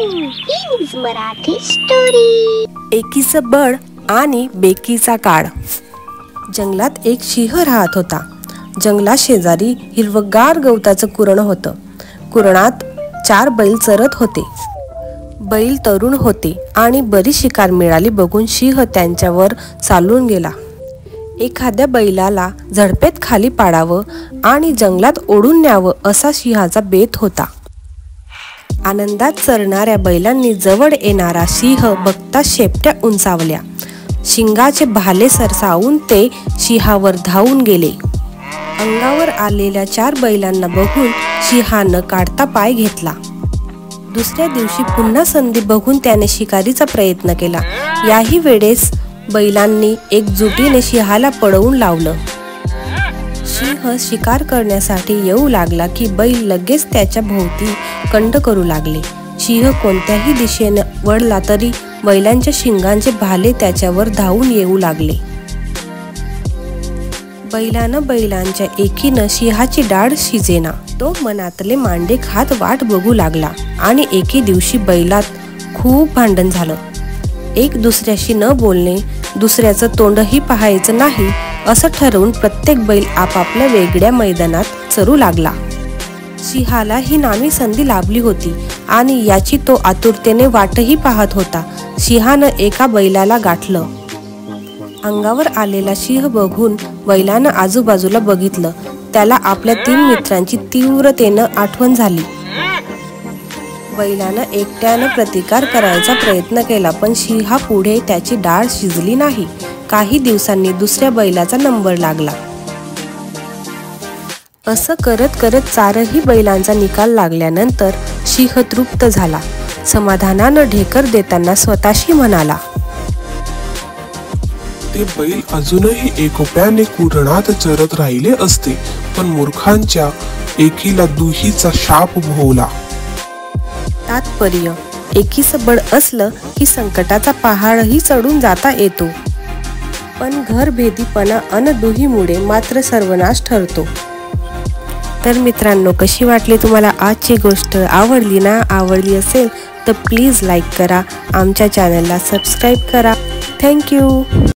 Kings Marathi story. एकीचं बळ आणि बेकीचा काळ। जंगलात एक सिंह राहत होता। जंगलात शेजारी हिरवगार गवताचं कुरण होतं। कुरणात 4 बैल चरत होते। बैल तरुण होते आणि बरीच शिकार मिळाली बघून सिंह त्यांच्यावर चालून गेला। एखाद्या बैलाला झडपेत खाली पाडावं आणि जंगलात ओढून न्यावं असा सिंहाचा बेत होता। आनंदात चरणाऱ्या बैलांनी जवळ येणारा सिंह बघता शेपट्या उंचावल्या। शिंगाचे भाले सरसावून ते सिंहावर धावून गेले। अंगावर आलेल्या 4 बैलांना बघून सिंहानं काढता पाय घेतला। दुसऱ्या दिवशी पुन्हा संधी बघून त्याने शिकारीचा प्रयत्न केला। याही वेळेस बैलांनी एकजुटीने सिंहाला पळवून लावलं। सिंह शिकार करण्यासाठी येऊ लागला की बैल लगेच त्याच्या भोवती कंड करू लागले। सिंह कोणत्याही दिशेने वळला तरी बैलांच्या शिंगांचे भाले त्याच्यावर धावून येऊ लागले। बैलांच्या एकीनं सिंहाची दाढ शिजेना। तो मनातले मांडे खात वाट बघू लागला आणि एके दिवशी बैलात खूप भांडण झालं। एक दुसऱ्याशी न बोलणे, दुसऱ्याचं तोंडही पाहायचं नाही असं ठरवून प्रत्येक बैल आपापल्या वेगळ्या मैदानात चरू लागला। सिंहाला ही नामी संधी लाभली होती आणि याची तो आतुरतेने वाटही पाहत होता। सिंहानं एका बैलाला गाठलं। अंगावर आलेला सिंह बघून बैलानं आजूबाजूला बघितलं। त्याला आपल्या 3 मित्रांची तीव्रतेनं आठवण झाली। बैलानं एकट्यानं प्रतिकार करायचा प्रयत्न केला पण सिंहापुढे त्याची दाढ शिजली नाही। काही दिवसांनी दुसऱ्या बैलाचा नंबर लागला। असं करत करत 4ही बैलांचा निकाल लागल्यानंतर सिंह तृप्त झाला। समाधानानं ढेकर देताना स्वतःशी म्हणाला, ते बैल अजूनही एकोप्याने कुरणात चरत राहिले असते पण मूर्खांच्या एकीला दुहीचा शाप भोवला। तात्पर्य, एकीचं बळ असलं की संकटाचा पहाडही चढून जाता येतो पण घरभेदीपणा अन दुहीमुळे मात्र सर्वनाश ठरतो। तर मित्रांनो, कशी वाटली तुम्हाला आजची गोष्ट? आवडली ना? आवडली असेल तर प्लीज लाईक करा, आमच्या चॅनलला सबस्क्राईब करा। थँक्यू।